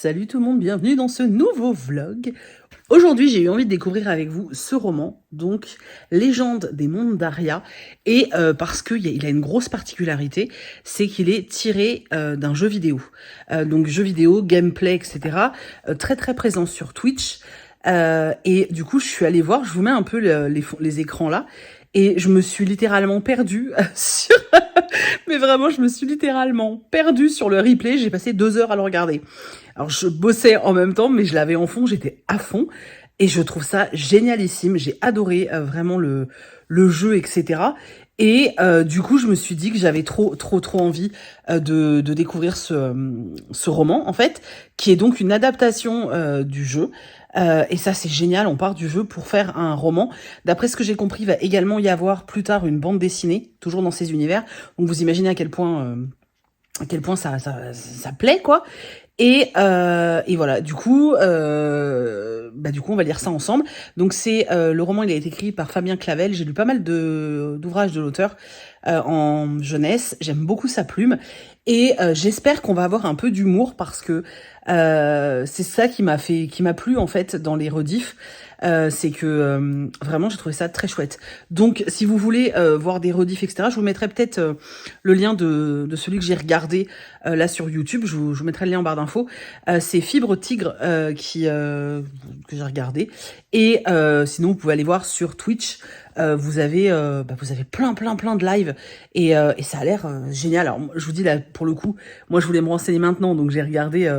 Salut tout le monde, bienvenue dans ce nouveau vlog. Aujourd'hui, j'ai eu envie de découvrir avec vous ce roman, donc Légende des mondes d'Aria, et parce qu'il a une grosse particularité, c'est qu'il est tiré d'un jeu vidéo. Donc jeu vidéo, gameplay, etc. Très très présent sur Twitch. Et du coup, je suis allée voir, je vous mets un peu les écrans là, et je me suis littéralement perdue sur... Mais vraiment, je me suis littéralement perdue sur le replay, j'ai passé 2 heures à le regarder. Alors je bossais en même temps, mais je l'avais en fond, j'étais à fond. Et je trouve ça génialissime, j'ai adoré vraiment le jeu, etc. Et du coup, je me suis dit que j'avais trop envie de découvrir ce roman, en fait, qui est donc une adaptation du jeu. Et ça, c'est génial, on part du jeu pour faire un roman. D'après ce que j'ai compris, il va également y avoir plus tard une bande dessinée, toujours dans ces univers. Donc vous imaginez à quel point ça plaît, quoi. Et voilà, du coup, on va lire ça ensemble. Donc c'est le roman, il a été écrit par Fabien Clavel. J'ai lu pas mal d'ouvrages de l'auteur en jeunesse. J'aime beaucoup sa plume et j'espère qu'on va avoir un peu d'humour parce que c'est ça qui m'a plu en fait dans les rediffs. C'est que vraiment j'ai trouvé ça très chouette. Donc si vous voulez voir des rediffs, etc., je vous mettrai peut-être le lien de celui que j'ai regardé là sur YouTube. Je vous mettrai le lien en barre d'infos. C'est Fibre Tigre que j'ai regardé. Et sinon vous pouvez aller voir sur Twitch. Vous avez plein de lives et ça a l'air génial. Alors je vous dis là pour le coup, moi je voulais me renseigner maintenant, donc j'ai regardé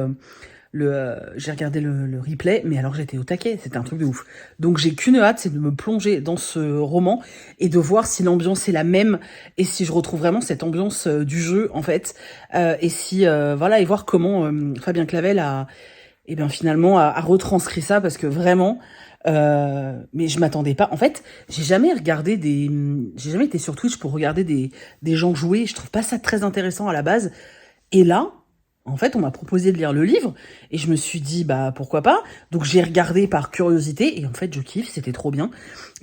le replay, mais alors j'étais au taquet, c'était un truc de ouf. Donc j'ai qu'une hâte, c'est de me plonger dans ce roman et de voir si l'ambiance est la même et si je retrouve vraiment cette ambiance du jeu en fait, et si et voir comment Fabien Clavel finalement a retranscrit ça parce que vraiment. Mais je m'attendais pas. En fait, j'ai jamais été sur Twitch pour regarder des gens jouer. Je trouve pas ça très intéressant à la base. Et là, en fait, on m'a proposé de lire le livre et je me suis dit, bah, pourquoi pas. Donc, j'ai regardé par curiosité et en fait, je kiffe, c'était trop bien.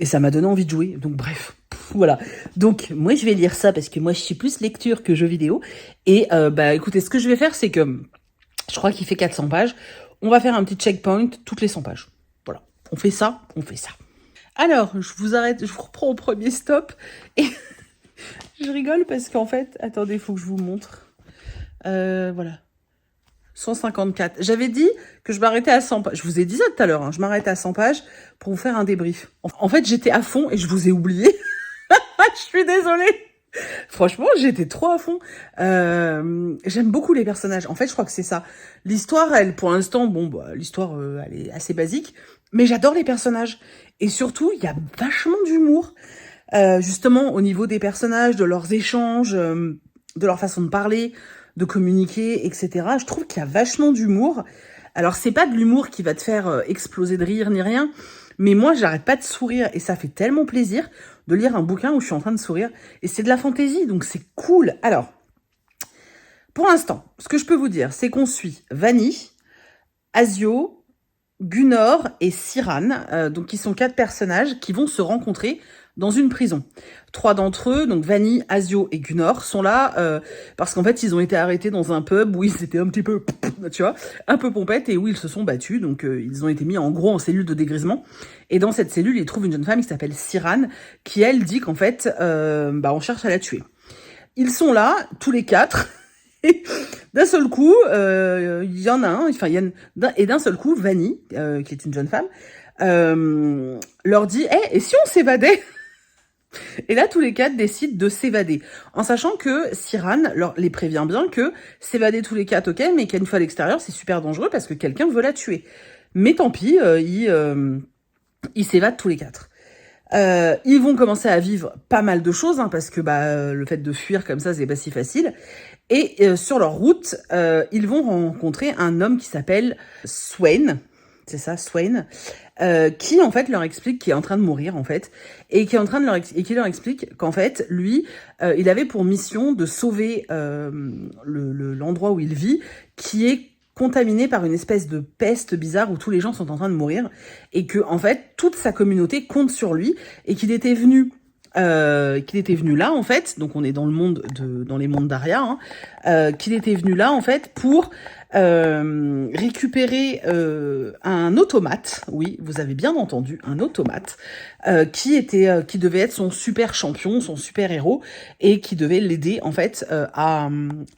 Et ça m'a donné envie de jouer. Donc, bref, voilà. Donc, moi, je vais lire ça parce que moi, je suis plus lecture que jeu vidéo. Et, écoutez, ce que je vais faire, c'est que je crois qu'il fait 400 pages. On va faire un petit checkpoint toutes les 100 pages. Voilà. On fait ça. Alors, je vous arrête, je vous reprends au premier stop. Et je rigole parce qu'en fait, attendez, il faut que je vous montre. Voilà. 154. J'avais dit que je m'arrêtais à 100 pages. Je vous ai dit ça tout à l'heure, hein. Je m'arrêtais à 100 pages pour vous faire un débrief. En fait, j'étais à fond et je vous ai oublié. Je suis désolée. Franchement, j'étais trop à fond. J'aime beaucoup les personnages. En fait, je crois que c'est ça. L'histoire, elle, pour l'instant, l'histoire, elle est assez basique. Mais j'adore les personnages. Et surtout, il y a vachement d'humour. Justement, au niveau des personnages, de leurs échanges, de leur façon de parler, de communiquer, etc. Je trouve qu'il y a vachement d'humour. Alors, c'est pas de l'humour qui va te faire exploser de rire ni rien, mais moi, j'arrête pas de sourire et ça fait tellement plaisir de lire un bouquin où je suis en train de sourire. Et c'est de la fantaisie, donc c'est cool. Alors, pour l'instant, ce que je peux vous dire, c'est qu'on suit Vanni, Asio, Gunor et Siran, donc qui sont 4 personnages qui vont se rencontrer dans une prison. 3 d'entre eux, donc Vanni, Asio et Gunor, sont là parce qu'en fait, ils ont été arrêtés dans un pub où ils étaient un petit peu, tu vois, un peu pompettes et où ils se sont battus. Donc, ils ont été mis en gros en cellule de dégrisement. Et dans cette cellule, ils trouvent une jeune femme qui s'appelle Siran, qui elle dit qu'en fait, on cherche à la tuer. Ils sont là, tous les 4. Et d'un seul coup, il y en a un, et d'un seul coup, Vanni, qui est une jeune femme, leur dit et si on s'évadait? Et là, tous les 4 décident de s'évader, en sachant que Siran les prévient bien que s'évader tous les 4, ok, mais qu'une fois à l'extérieur, c'est super dangereux parce que quelqu'un veut la tuer. Mais tant pis, ils s'évadent tous les 4. Ils vont commencer à vivre pas mal de choses, hein, parce que le fait de fuir comme ça, c'est pas si facile. Et sur leur route, ils vont rencontrer un homme qui s'appelle Swain. C'est ça, Swain, qui en fait leur explique qu'il est en train de mourir en fait, et qui leur explique qu'en fait lui, il avait pour mission de sauver l'endroit où il vit, qui est contaminé par une espèce de peste bizarre où tous les gens sont en train de mourir, et que en fait toute sa communauté compte sur lui, et qu'il était venu qu'il était venu là en fait, donc on est dans dans les mondes d'Aria, hein, qu'il était venu là en fait pour récupérer un automate, oui, vous avez bien entendu, un automate, qui devait être son super champion, son super héros, et qui devait l'aider en fait à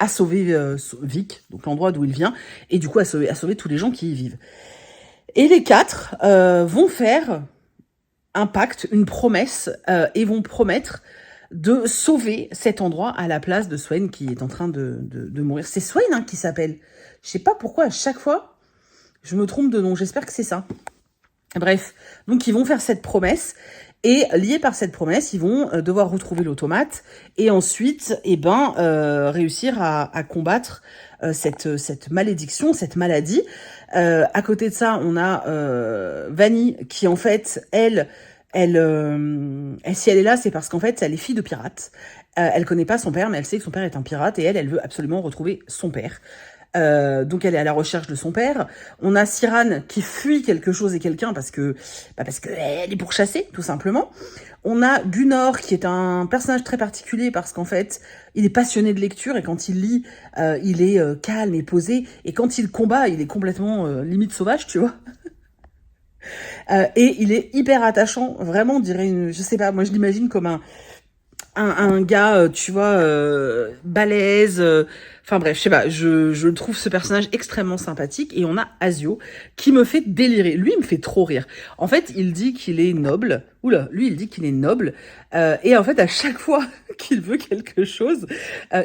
sauver Vic, donc l'endroit d'où il vient, et du coup à sauver tous les gens qui y vivent. Et les quatre vont faire un pacte, une promesse, et vont promettre de sauver cet endroit à la place de Swain qui est en train de mourir. C'est Swain hein, qui s'appelle. Je sais pas pourquoi à chaque fois je me trompe de nom. J'espère que c'est ça. Bref, donc ils vont faire cette promesse et liés par cette promesse, ils vont devoir retrouver l'automate et ensuite, réussir à combattre cette malédiction, cette maladie. À côté de ça, on a Vanny qui en fait, si elle est là, c'est parce qu'en fait, elle est fille de pirate. Elle connaît pas son père, mais elle sait que son père est un pirate et elle veut absolument retrouver son père. Donc elle est à la recherche de son père. On a Cyrane qui fuit quelque chose et quelqu'un parce que elle est pourchassée, tout simplement. On a Gunor qui est un personnage très particulier parce qu'en fait, il est passionné de lecture et quand il lit, il est calme et posé. Et quand il combat, il est complètement limite sauvage, tu vois. Et il est hyper attachant, vraiment, on dirait je sais pas, moi je l'imagine comme un gars, tu vois, balèze. Enfin bref, je sais pas, je trouve ce personnage extrêmement sympathique. Et on a Asio qui me fait délirer. Lui, il me fait trop rire. En fait, il dit qu'il est noble. Oula, lui, il dit qu'il est noble. Et en fait, à chaque fois qu'il veut quelque chose,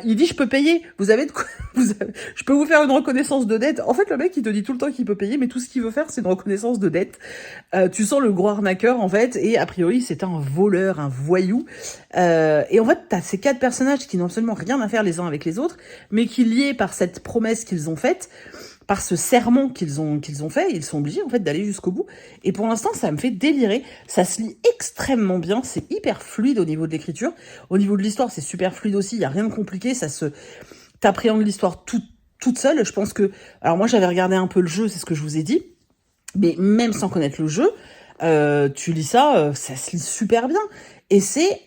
il dit, je peux payer. Vous avez de quoi je peux vous faire une reconnaissance de dette. En fait, le mec, il te dit tout le temps qu'il peut payer, mais tout ce qu'il veut faire, c'est une reconnaissance de dette. Tu sens le gros arnaqueur, en fait. Et a priori, c'est un voleur, un voyou. Et en fait, t'as ces quatre personnages qui n'ont absolument rien à faire les uns avec les autres, mais qui, liés par cette promesse qu'ils ont faite, par ce serment qu'ils ont fait, ils sont obligés en fait d'aller jusqu'au bout. Et pour l'instant, ça me fait délirer. Ça se lit extrêmement bien, c'est hyper fluide au niveau de l'écriture. Au niveau de l'histoire, c'est super fluide aussi, il y a rien de compliqué, t'appréhendes l'histoire toute seule. Je pense que... Alors moi, j'avais regardé un peu le jeu, c'est ce que je vous ai dit, mais même sans connaître le jeu, tu lis ça, ça se lit super bien. Et c'est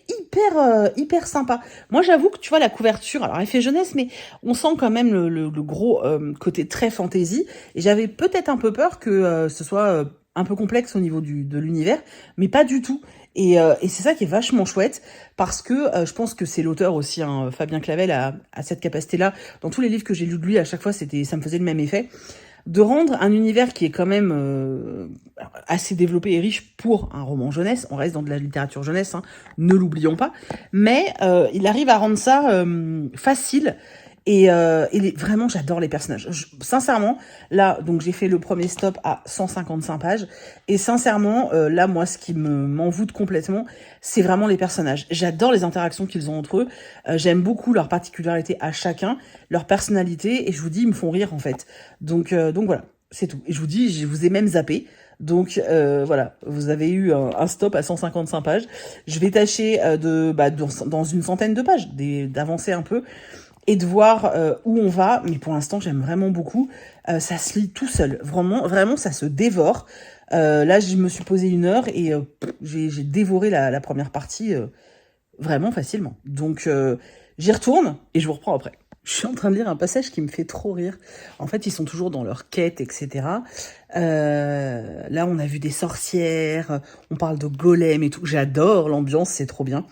hyper sympa. Moi, j'avoue que tu vois la couverture, alors elle fait jeunesse, mais on sent quand même le gros côté très fantasy. Et j'avais peut-être un peu peur que ce soit un peu complexe au niveau de l'univers, mais pas du tout. Et c'est ça qui est vachement chouette, parce que je pense que c'est l'auteur aussi, hein, Fabien Clavel, a cette capacité-là. Dans tous les livres que j'ai lus de lui, à chaque fois, ça me faisait le même effet. De rendre un univers qui est quand même assez développé et riche pour un roman jeunesse. On reste dans de la littérature jeunesse, hein, ne l'oublions pas. Mais il arrive à rendre ça facile. Et vraiment, j'adore les personnages. Sincèrement, là, donc j'ai fait le premier stop à 155 pages. Et sincèrement, là, moi, ce qui m'envoûte complètement, c'est vraiment les personnages. J'adore les interactions qu'ils ont entre eux. J'aime beaucoup leurs particularités à chacun, leur personnalité. Et je vous dis, ils me font rire, en fait. Donc voilà, c'est tout. Et je vous dis, je vous ai même zappé. Donc voilà, vous avez eu un stop à 155 pages. Je vais tâcher dans une centaine de pages d'avancer un peu et de voir où on va. Mais pour l'instant, j'aime vraiment beaucoup. Ça se lit tout seul. Vraiment, ça se dévore. Là, je me suis posé 1 heure et j'ai dévoré la première partie vraiment facilement. Donc, j'y retourne et je vous reprends après. Je suis en train de lire un passage qui me fait trop rire. En fait, ils sont toujours dans leur quête, etc. Là, on a vu des sorcières, on parle de golems et tout. J'adore l'ambiance, c'est trop bien.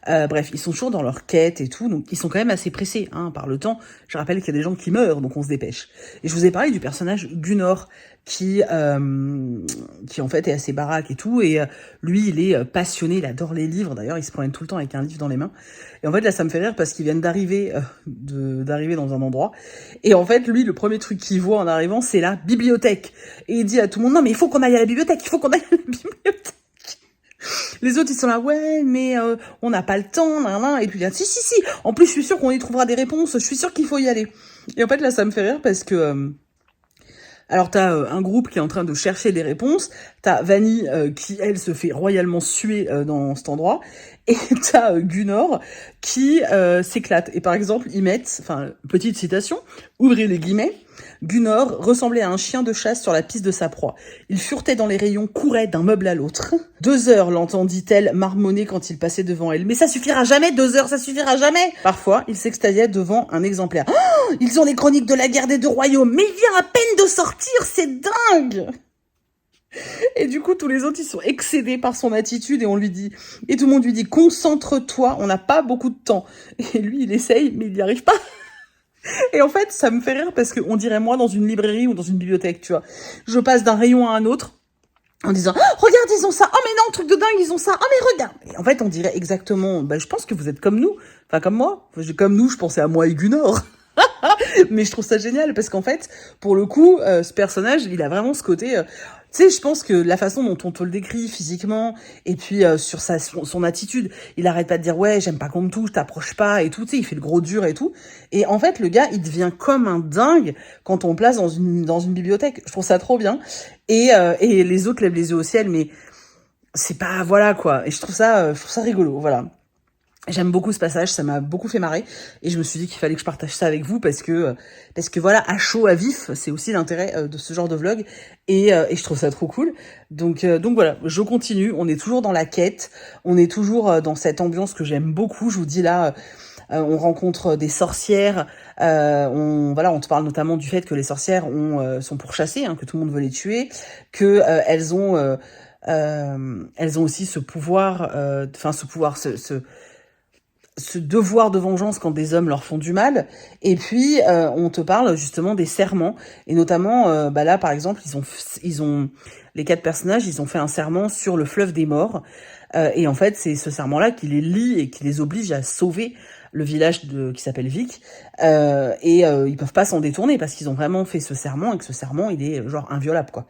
Bref, ils sont toujours dans leur quête et tout, donc ils sont quand même assez pressés hein, par le temps. Je rappelle qu'il y a des gens qui meurent, donc on se dépêche. Et je vous ai parlé du personnage Gunor, qui en fait est assez baraque et tout, et lui il est passionné, il adore les livres, d'ailleurs il se promène tout le temps avec un livre dans les mains. Et en fait là ça me fait rire parce qu'ils viennent d'arriver dans un endroit, et en fait lui le premier truc qu'il voit en arrivant c'est la bibliothèque, et il dit à tout le monde non mais il faut qu'on aille à la bibliothèque, il faut qu'on aille à la bibliothèque. Les autres, ils sont là, ouais, mais on n'a pas le temps, nan, nan. Et puis il dit, si, en plus, je suis sûre qu'on y trouvera des réponses, je suis sûre qu'il faut y aller. Et en fait, là, ça me fait rire parce que... alors, t'as un groupe qui est en train de chercher des réponses, T'as Vanny qui, elle, se fait royalement suer dans cet endroit. Et t'as Gunor qui s'éclate. Et par exemple, ils mettent, enfin, petite citation, ouvrez les guillemets, Gunor ressemblait à un chien de chasse sur la piste de sa proie. Il furetait dans les rayons, courait d'un meuble à l'autre. 2 heures, l'entendit-elle marmonner quand il passait devant elle. Mais ça suffira jamais, 2 heures, ça suffira jamais. Parfois, il s'extasiait devant un exemplaire. Oh, ils ont les chroniques de la guerre des 2 royaumes, mais il vient à peine de sortir, c'est dingue! Et du coup, tous les autres, ils sont excédés par son attitude et tout le monde lui dit, concentre-toi, on n'a pas beaucoup de temps. Et lui, il essaye, mais il n'y arrive pas. Et en fait, ça me fait rire parce qu'on dirait moi dans une librairie ou dans une bibliothèque, tu vois. Je passe d'un rayon à un autre en disant, oh, regarde, ils ont ça. Oh, mais non, truc de dingue, ils ont ça. Oh, mais regarde. Et en fait, on dirait exactement, je pense que vous êtes comme nous. Enfin, comme moi. Comme nous, je pensais à moi et Gunor. Mais je trouve ça génial parce qu'en fait, pour le coup, ce personnage, il a vraiment ce côté... tu sais, je pense que la façon dont on te le décrit physiquement et puis sur son attitude, il arrête pas de dire ouais, j'aime pas qu'on me touche, t'approches pas et tout, tu sais, il fait le gros dur et tout. Et en fait, le gars, il devient comme un dingue quand on le place dans une bibliothèque. Je trouve ça trop bien. Et les autres lèvent les yeux au ciel, mais c'est pas voilà quoi. Et je trouve ça rigolo, voilà. J'aime beaucoup ce passage, ça m'a beaucoup fait marrer et je me suis dit qu'il fallait que je partage ça avec vous parce que voilà, à chaud, à vif, c'est aussi l'intérêt de ce genre de vlog et je trouve ça trop cool. Donc voilà, je continue, on est toujours dans la quête, on est toujours dans cette ambiance que j'aime beaucoup. Je vous dis là, on rencontre des sorcières, on te parle notamment du fait que les sorcières sont pourchassées, hein, que tout le monde veut les tuer, que elles ont aussi ce pouvoir, ce devoir de vengeance quand des hommes leur font du mal. Et puis on te parle justement des serments et notamment là par exemple ils ont les 4 personnages, ils ont fait un serment sur le fleuve des morts et en fait c'est ce serment là qui les lie et qui les oblige à sauver le village qui s'appelle Vic ils peuvent pas s'en détourner parce qu'ils ont vraiment fait ce serment et que ce serment il est genre inviolable quoi.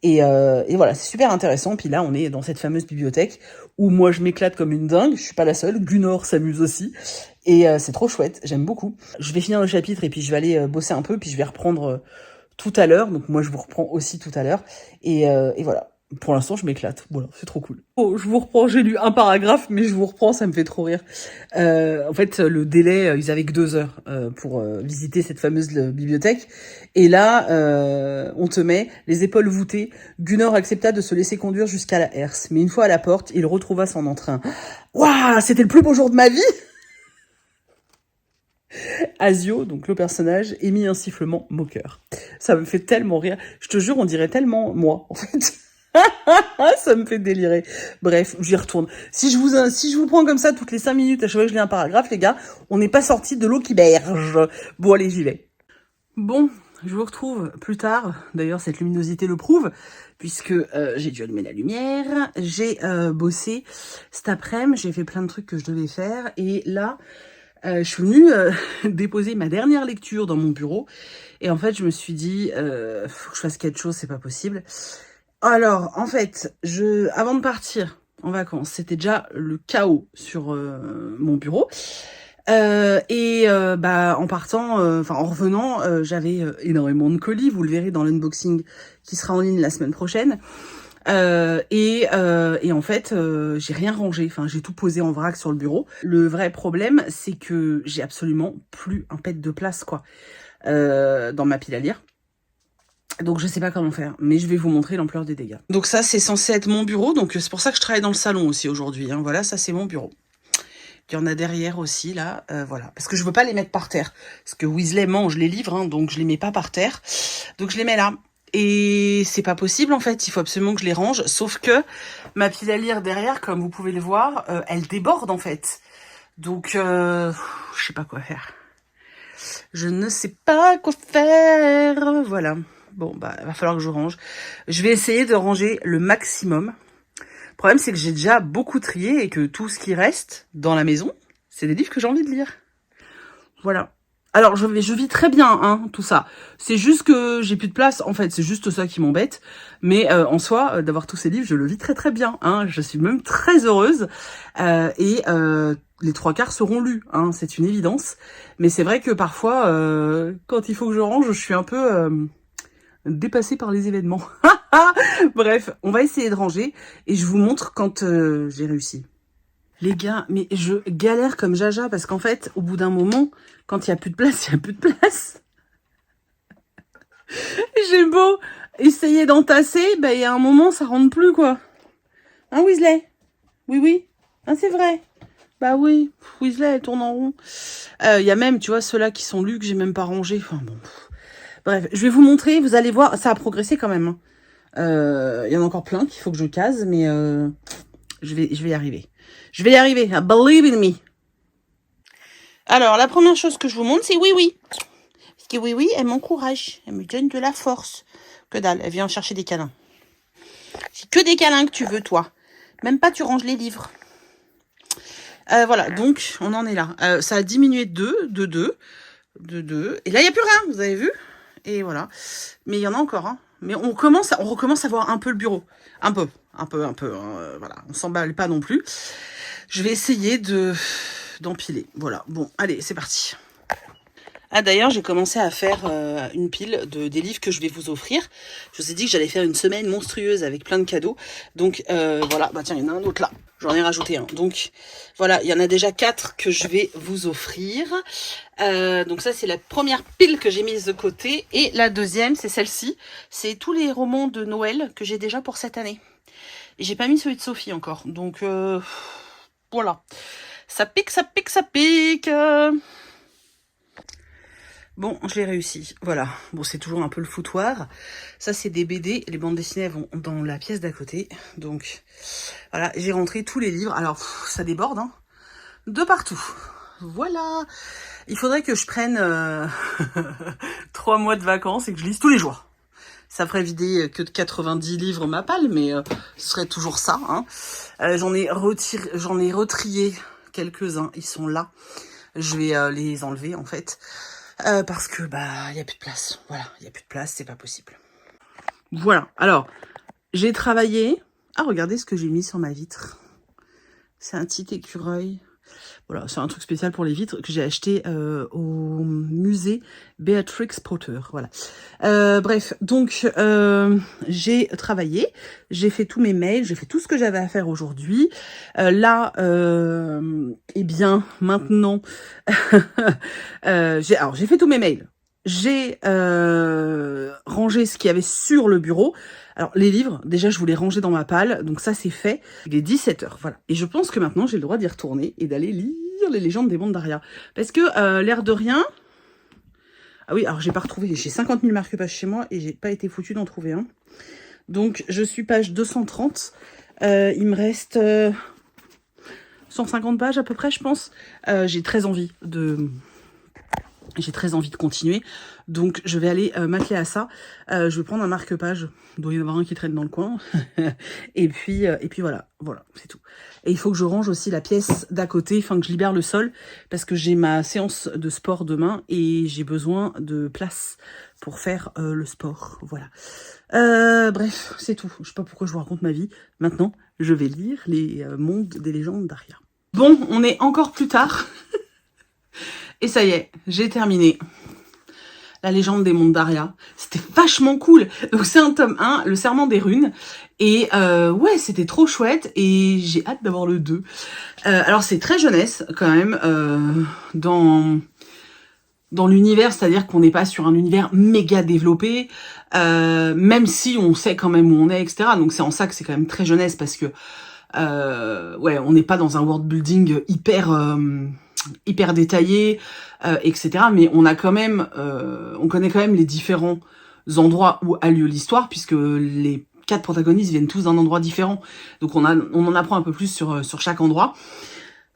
Et voilà, c'est super intéressant. Puis là, on est dans cette fameuse bibliothèque où moi, je m'éclate comme une dingue. Je suis pas la seule. Gunor s'amuse aussi. Et c'est trop chouette. J'aime beaucoup. Je vais finir le chapitre et puis je vais aller bosser un peu. Puis je vais reprendre tout à l'heure. Donc moi, je vous reprends aussi tout à l'heure. Et voilà. Pour l'instant, je m'éclate. Voilà, c'est trop cool. Oh, je vous reprends, j'ai lu un paragraphe, mais je vous reprends, ça me fait trop rire. En fait, le délai, ils avaient que 2 heures pour visiter cette fameuse bibliothèque. Et là, on te met les épaules voûtées. Gunnar accepta de se laisser conduire jusqu'à la herse. Mais une fois à la porte, il retrouva son entrain. Waouh, c'était le plus beau jour de ma vie! Asio, donc le personnage, émit un sifflement moqueur. Ça me fait tellement rire. Je te jure, on dirait tellement moi, en fait. Ça me fait délirer. Bref, j'y retourne. Si je vous prends comme ça toutes les 5 minutes à chaque fois que je lis un paragraphe, les gars, on n'est pas sorti de l'eau qui berge. Bon, allez, j'y vais. Bon, je vous retrouve plus tard. D'ailleurs, cette luminosité le prouve, puisque j'ai dû allumer la lumière. J'ai bossé cet après-midi. J'ai fait plein de trucs que je devais faire. Et là, je suis venue déposer ma dernière lecture dans mon bureau. Et en fait, je me suis dit, faut que je fasse quelque chose, c'est pas possible. Alors, en fait, avant de partir en vacances, c'était déjà le chaos sur mon bureau. En partant, en revenant, j'avais énormément de colis. Vous le verrez dans l'unboxing qui sera en ligne la semaine prochaine. Et en fait, j'ai rien rangé. Enfin, j'ai tout posé en vrac sur le bureau. Le vrai problème, c'est que j'ai absolument plus un pet de place, quoi, dans ma pile à lire. Donc je sais pas comment faire, mais je vais vous montrer l'ampleur des dégâts. Donc ça, c'est censé être mon bureau, donc c'est pour ça que je travaille dans le salon aussi aujourd'hui. Hein. Voilà, ça c'est mon bureau. Il y en a derrière aussi, là, voilà. Parce que je veux pas les mettre par terre. Parce que Weasley mange les livres, hein, donc je les mets pas par terre. Donc je les mets là. Et c'est pas possible, en fait. Il faut absolument que je les range. Sauf que ma pile à lire derrière, comme vous pouvez le voir, elle déborde, en fait. Donc, je sais pas quoi faire. Je ne sais pas quoi faire. Voilà. Bon, va falloir que je range. Je vais essayer de ranger le maximum. Le problème, c'est que j'ai déjà beaucoup trié et que tout ce qui reste dans la maison, c'est des livres que j'ai envie de lire. Voilà. Alors, je vis très bien, hein, tout ça. C'est juste que j'ai plus de place, en fait. C'est juste ça qui m'embête. Mais en soi, d'avoir tous ces livres, je le vis très très bien. Hein. Je suis même très heureuse. Les 3/4 seront lus, hein, c'est une évidence. Mais c'est vrai que parfois, quand il faut que je range, je suis un peu dépassée par les événements. Bref, on va essayer de ranger et je vous montre quand j'ai réussi. Les gars, mais je galère comme jaja parce qu'en fait, au bout d'un moment, quand il n'y a plus de place, il n'y a plus de place. J'ai beau essayer d'entasser, bah il y a un moment, ça rentre plus, quoi. Hein, Weasley? Oui, oui. Hein, c'est vrai. Bah oui, Weasley, elle tourne en rond. Il y a même, tu vois, ceux-là qui sont lus que j'ai même pas rangés. Enfin bon. Bref, je vais vous montrer, vous allez voir, ça a progressé quand même. Il y en a encore plein qu'il faut que je case, mais je vais y arriver. Je vais y arriver, believe in me. Alors, la première chose que je vous montre, c'est oui, oui. Parce que oui, oui, elle m'encourage. Elle me donne de la force. Que dalle, elle vient chercher des câlins. C'est que des câlins que tu veux, toi. Même pas tu ranges les livres. Voilà, donc on en est là. Ça a diminué de 2. Et là, il n'y a plus rien, vous avez vu? Et voilà. Mais il y en a encore. Hein. Mais on recommence à voir un peu le bureau. Un peu. Voilà, on s'emballe pas non plus. Je vais essayer d'empiler. Voilà, bon, allez, c'est parti. Ah d'ailleurs, j'ai commencé à faire une pile des livres que je vais vous offrir. Je vous ai dit que j'allais faire une semaine monstrueuse avec plein de cadeaux. Donc voilà, bah tiens, il y en a un autre là. J'en ai rajouté un. Donc voilà, il y en a déjà 4 que je vais vous offrir. Donc ça, c'est la première pile que j'ai mise de côté. Et la deuxième, c'est celle-ci. C'est tous les romans de Noël que j'ai déjà pour cette année. Et j'ai pas mis celui de Sophie encore. Donc voilà. Ça pique, ça pique, ça pique. Bon, je l'ai réussi. Voilà. Bon, c'est toujours un peu le foutoir. Ça, c'est des BD. Les bandes dessinées vont dans la pièce d'à côté. Donc, voilà. J'ai rentré tous les livres. Alors, ça déborde, hein. De partout. Voilà. Il faudrait que je prenne 3 mois de vacances et que je lise tous les jours. Ça ferait vider que de 90 livres ma palle, mais ce serait toujours ça, hein. J'en ai retrié quelques-uns. Ils sont là. Je vais les enlever, en fait. Parce que bah il y a plus de place. Voilà, il y a plus de place, c'est pas possible. Voilà. Alors, j'ai travaillé. Ah, regardez ce que j'ai mis sur ma vitre. C'est un petit écureuil. Voilà, c'est un truc spécial pour les vitres que j'ai acheté au musée Beatrix Potter. Voilà. Bref, donc j'ai travaillé, j'ai fait tous mes mails, j'ai fait tout ce que j'avais à faire aujourd'hui. Là, eh bien, maintenant, j'ai fait tous mes mails. J'ai rangé ce qu'il y avait sur le bureau. Alors, les livres, déjà, je voulais ranger dans ma palle. Donc ça, c'est fait. Il est 17h, voilà. Et je pense que maintenant, j'ai le droit d'y retourner et d'aller lire les légendes des mondes d'Aria. Parce que, l'air de rien... Ah oui, alors j'ai pas retrouvé. J'ai 50 000 marque-pages chez moi et j'ai pas été foutue d'en trouver un. Donc, je suis page 230. Il me reste 150 pages à peu près, je pense. J'ai très envie de continuer, donc je vais aller m'atteler à ça. Je vais prendre un marque-page, il doit y en avoir un qui traîne dans le coin, et puis voilà, c'est tout. Et il faut que je range aussi la pièce d'à côté, enfin que je libère le sol, parce que j'ai ma séance de sport demain, et j'ai besoin de place pour faire le sport, voilà. Bref, c'est tout, je sais pas pourquoi je vous raconte ma vie. Maintenant, je vais lire les mondes des légendes d'Aria. Bon, on est encore plus tard. Et ça y est, j'ai terminé la légende des mondes d'Aria. C'était vachement cool. Donc c'est un tome 1, le serment des runes. Et ouais, c'était trop chouette. Et j'ai hâte d'avoir le 2. Alors c'est très jeunesse quand même dans l'univers. C'est-à-dire qu'on n'est pas sur un univers méga développé. Même si on sait quand même où on est, etc. Donc c'est en ça que c'est quand même très jeunesse. Parce que ouais, on n'est pas dans un world building hyper détaillé, etc. Mais on a quand même, on connaît quand même les différents endroits où a lieu l'histoire, puisque les 4 protagonistes viennent tous d'un endroit différent. Donc on en apprend un peu plus sur chaque endroit.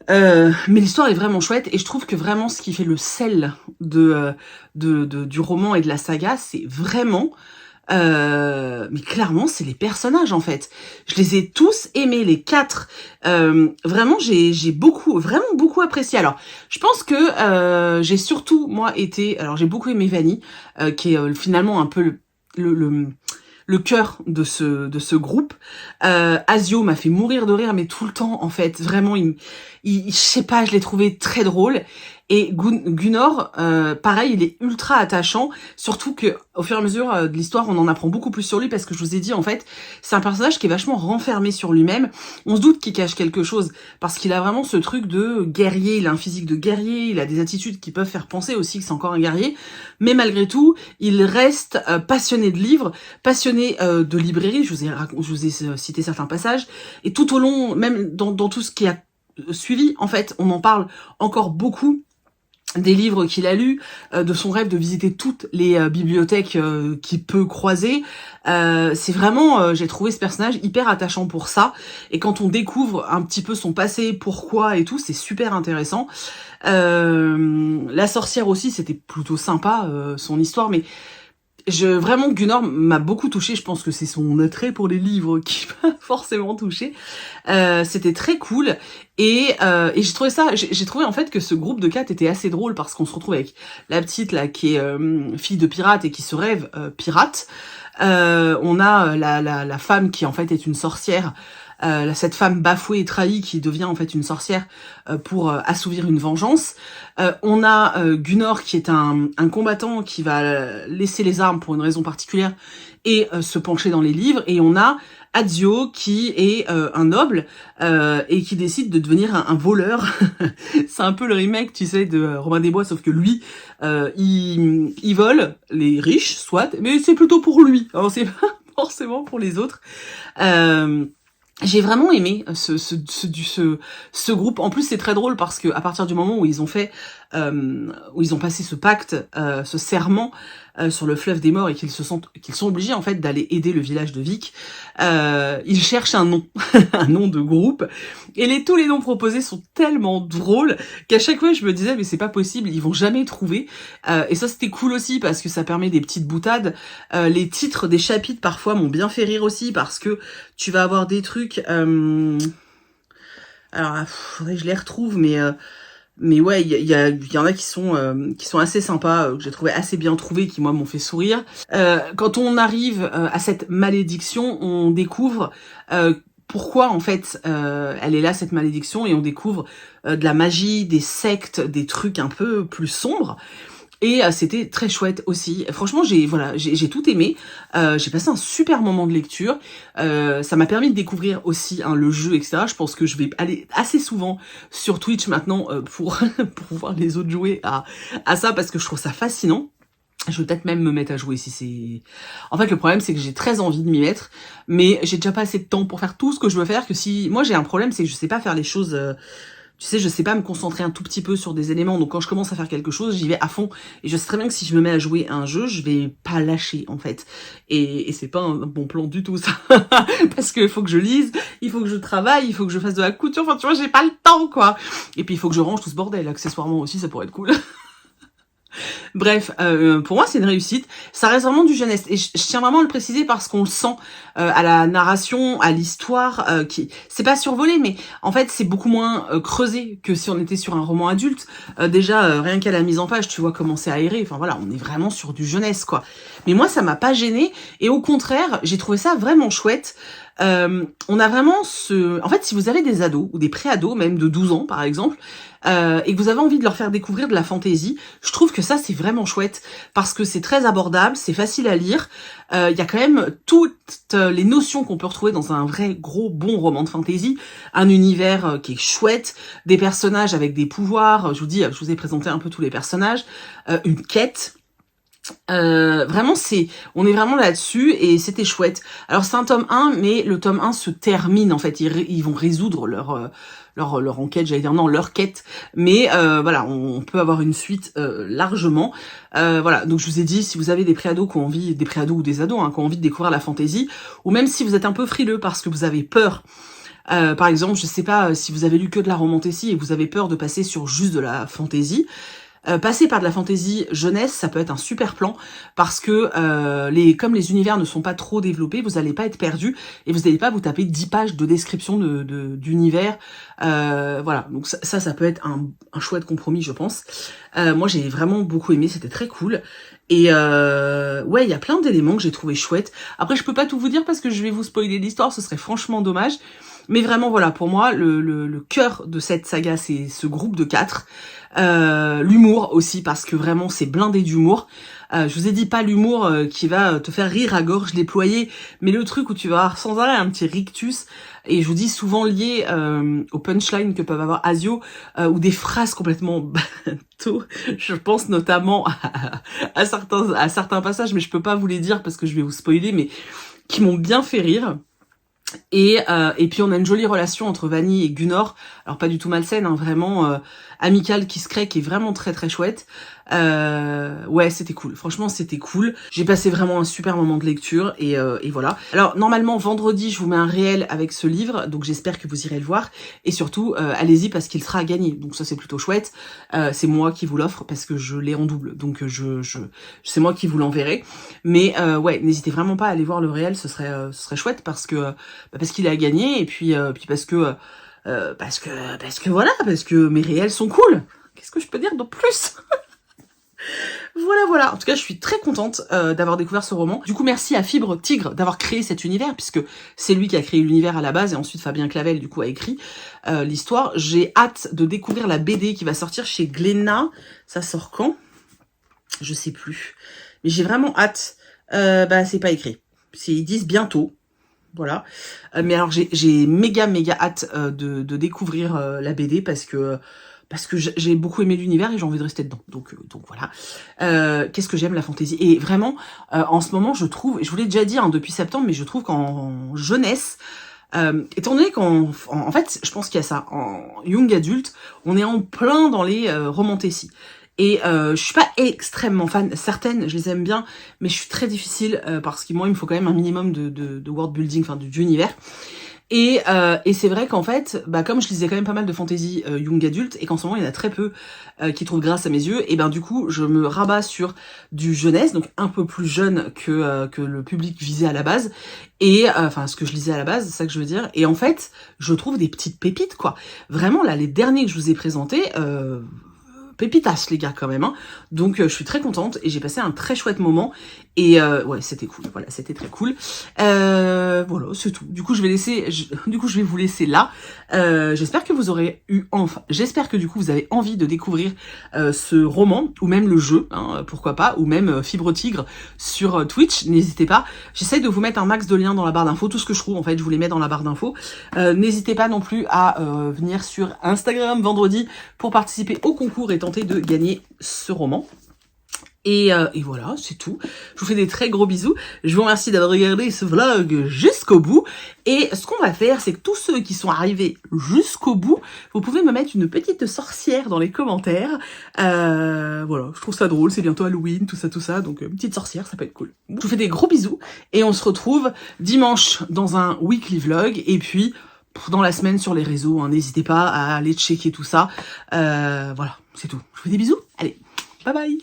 Mais l'histoire est vraiment chouette et je trouve que vraiment ce qui fait le sel du roman et de la saga, c'est vraiment... mais clairement, c'est les personnages en fait. Je les ai tous aimés, les 4. Vraiment, j'ai vraiment beaucoup apprécié. Alors, je pense que j'ai surtout, moi, alors j'ai beaucoup aimé Vanny, qui est finalement un peu le cœur de ce groupe. Asio m'a fait mourir de rire, mais tout le temps, en fait. Vraiment, je sais pas, je l'ai trouvé très drôle. Et Gunor, pareil, il est ultra attachant, surtout que au fur et à mesure de l'histoire, on en apprend beaucoup plus sur lui parce que je vous ai dit, en fait, c'est un personnage qui est vachement renfermé sur lui-même. On se doute qu'il cache quelque chose parce qu'il a vraiment ce truc de guerrier, il a un physique de guerrier, il a des attitudes qui peuvent faire penser aussi que c'est encore un guerrier, mais malgré tout, il reste passionné de livres, passionné de librairie, je vous ai cité certains passages, et tout au long, même dans tout ce qui a suivi, en fait, on en parle encore beaucoup, des livres qu'il a lus, de son rêve de visiter toutes les bibliothèques qu'il peut croiser. C'est vraiment, j'ai trouvé ce personnage hyper attachant pour ça. Et quand on découvre un petit peu son passé, pourquoi et tout, c'est super intéressant. La sorcière aussi, c'était plutôt sympa, son histoire, mais vraiment, Gunnar m'a beaucoup touchée. Je pense que c'est son attrait pour les livres qui m'a forcément touchée. C'était très cool. Et j'ai trouvé ça, j'ai trouvé en fait que ce groupe de 4 était assez drôle parce qu'on se retrouve avec la petite là qui est fille de pirate et qui se rêve pirate. On a la femme qui en fait est une sorcière. Cette femme bafouée et trahie qui devient en fait une sorcière pour assouvir une vengeance. On a Gunnar qui est un combattant qui va laisser les armes pour une raison particulière et se pencher dans les livres. Et on a Azio qui est un noble et qui décide de devenir un voleur. C'est un peu le remake, tu sais, de Robin des Bois, sauf que lui, il vole les riches, soit, mais c'est plutôt pour lui. Alors c'est pas forcément pour les autres. J'ai vraiment aimé ce groupe. En plus, c'est très drôle parce que à partir du moment où ils ont passé ce pacte, ce serment sur le fleuve des morts et qu'ils sont obligés en fait d'aller aider le village de Vic, ils cherchent un nom, un nom de groupe. Et tous les noms proposés sont tellement drôles qu'à chaque fois je me disais mais c'est pas possible, ils vont jamais trouver. Et ça c'était cool aussi parce que ça permet des petites boutades. Les titres des chapitres parfois m'ont bien fait rire aussi parce que tu vas avoir des trucs. Alors, faudrait que je les retrouve, mais ouais, il y en a qui sont assez sympas, que j'ai trouvé assez bien trouvés, qui moi m'ont fait sourire. Quand on arrive à cette malédiction, on découvre pourquoi en fait elle est là cette malédiction et on découvre de la magie, des sectes, des trucs un peu plus sombres. Et c'était très chouette aussi. Franchement, j'ai tout aimé. J'ai passé un super moment de lecture. Ça m'a permis de découvrir aussi le jeu, etc. Je pense que je vais aller assez souvent sur Twitch maintenant pour voir les autres jouer à ça parce que je trouve ça fascinant. Je vais peut-être même me mettre à jouer si c'est... En fait, le problème, c'est que j'ai très envie de m'y mettre, mais j'ai déjà pas assez de temps pour faire tout ce que je veux faire, que si... Moi, j'ai un problème, c'est que je sais pas faire les choses... Tu sais, je sais pas me concentrer un tout petit peu sur des éléments, donc quand je commence à faire quelque chose, j'y vais à fond. Et je sais très bien que si je me mets à jouer à un jeu, je vais pas lâcher, en fait. Et c'est pas un bon plan du tout, ça. Parce qu'il faut que je lise, il faut que je travaille, il faut que je fasse de la couture, enfin, tu vois, j'ai pas le temps, quoi. Et puis, il faut que je range tout ce bordel, accessoirement aussi, ça pourrait être cool. Bref, pour moi c'est une réussite. Ça reste vraiment du jeunesse et je tiens vraiment à le préciser parce qu'on le sent à la narration, à l'histoire, qui c'est pas survolé, mais en fait c'est beaucoup moins creusé que si on était sur un roman adulte. Déjà rien qu'à la mise en page, tu vois comment c'est aéré. Enfin voilà, on est vraiment sur du jeunesse quoi. Mais moi ça m'a pas gêné et au contraire j'ai trouvé ça vraiment chouette. On a vraiment en fait, si vous avez des ados ou des pré-ados, même de 12 ans par exemple, et que vous avez envie de leur faire découvrir de la fantaisie, je trouve que ça c'est vraiment chouette parce que c'est très abordable, c'est facile à lire. Il y a quand même toutes les notions qu'on peut retrouver dans un vrai gros bon roman de fantaisie, un univers qui est chouette, des personnages avec des pouvoirs. Je vous ai présenté un peu tous les personnages, une quête. Vraiment on est vraiment là-dessus et c'était chouette. Alors c'est un tome 1 mais le tome 1 se termine en fait, ils vont résoudre leur enquête, j'allais dire non, leur quête, mais voilà, on peut avoir une suite largement. Voilà, donc je vous ai dit, si vous avez des préados qui ont envie, des préados ou des ados qui ont envie de découvrir la fantaisie, ou même si vous êtes un peu frileux parce que vous avez peur, par exemple, je sais pas si vous avez lu que de la romantécie et vous avez peur de passer sur juste de la fantaisie, passer par de la fantaisie jeunesse, ça peut être un super plan parce que comme les univers ne sont pas trop développés, vous n'allez pas être perdu et vous n'allez pas vous taper 10 pages de description d'univers. Voilà, donc ça peut être un chouette compromis, je pense. Moi, j'ai vraiment beaucoup aimé, c'était très cool. Et ouais, il y a plein d'éléments que j'ai trouvé chouettes. Après, je peux pas tout vous dire parce que je vais vous spoiler l'histoire, ce serait franchement dommage. Mais vraiment, voilà, pour moi, le cœur de cette saga, c'est ce groupe de 4. L'humour aussi, parce que vraiment, c'est blindé d'humour. Je vous ai dit pas l'humour qui va te faire rire à gorge déployée, mais le truc où tu vas avoir sans arrêt un petit rictus, et je vous dis souvent lié aux punchlines que peuvent avoir Asio, ou des phrases complètement bateaux. Je pense notamment à certains passages, mais je peux pas vous les dire parce que je vais vous spoiler, mais qui m'ont bien fait rire. Et puis on a une jolie relation entre Vanny et Gunnar, alors pas du tout malsaine, hein, vraiment amicale, qui se crée, qui est vraiment très très chouette. Ouais, c'était cool, franchement c'était cool. J'ai passé vraiment un super moment de lecture et voilà. Alors normalement vendredi je vous mets un réel avec ce livre, donc j'espère que vous irez le voir. Et surtout allez-y parce qu'il sera à gagner, donc ça c'est plutôt chouette. C'est moi qui vous l'offre parce que je l'ai en double, donc c'est moi qui vous l'enverrai. Mais ouais, n'hésitez vraiment pas à aller voir le réel, ce serait chouette parce que parce qu'il est à gagner et puis parce que voilà, parce que mes réels sont cool. Qu'est-ce que je peux dire de plus? Voilà. En tout cas, je suis très contente d'avoir découvert ce roman. Du coup, merci à Fibre Tigre d'avoir créé cet univers, puisque c'est lui qui a créé l'univers à la base, et ensuite Fabien Clavel, du coup, a écrit l'histoire. J'ai hâte de découvrir la BD qui va sortir chez Glénat. Ça sort quand? Je sais plus. Mais j'ai vraiment hâte. C'est pas écrit. Ils disent bientôt. Voilà. Mais alors, j'ai méga hâte de découvrir la BD parce que j'ai beaucoup aimé l'univers et j'ai envie de rester dedans. Donc voilà. Qu'est-ce que j'aime la fantasy. Et vraiment, en ce moment, je trouve, je vous l'ai déjà dit hein, depuis septembre, mais je trouve qu'en jeunesse, étant donné en fait, je pense qu'il y a ça, en young adulte, on est en plein dans les romantécies. Et je suis pas extrêmement fan, certaines je les aime bien, mais je suis très difficile parce que moi il me faut quand même un minimum de world building, enfin d'univers. Et c'est vrai qu'en fait, comme je lisais quand même pas mal de fantasy young adulte, et qu'en ce moment il y en a très peu qui trouvent grâce à mes yeux, et du coup je me rabats sur du jeunesse, donc un peu plus jeune que le public visé à la base, et enfin ce que je lisais à la base, c'est ça que je veux dire. Et en fait, je trouve des petites pépites quoi. Vraiment là, les derniers que je vous ai présentés, pépitas les gars quand même hein. Donc je suis très contente et j'ai passé un très chouette moment et ouais c'était cool, voilà c'était très cool. Voilà c'est tout. Du coup je vais vous laisser là. J'espère que vous aurez eu j'espère que du coup vous avez envie de découvrir ce roman ou même le jeu hein, pourquoi pas, ou même Fibre Tigre sur Twitch, n'hésitez pas. J'essaie de vous mettre un max de liens dans la barre d'infos, tout ce que je trouve en fait je vous les mets dans la barre d'infos. N'hésitez pas non plus à venir sur Instagram vendredi pour participer au concours et tenter de gagner ce roman. Et voilà, c'est tout. Je vous fais des très gros bisous. Je vous remercie d'avoir regardé ce vlog jusqu'au bout. Et ce qu'on va faire, c'est que tous ceux qui sont arrivés jusqu'au bout, vous pouvez me mettre une petite sorcière dans les commentaires. Voilà, je trouve ça drôle. C'est bientôt Halloween, tout ça. Donc une petite sorcière, ça peut être cool. Je vous fais des gros bisous. Et on se retrouve dimanche dans un weekly vlog. Et puis dans la semaine sur les réseaux. Hein, n'hésitez pas à aller checker tout ça. Voilà, c'est tout. Je vous fais des bisous. Allez, bye bye.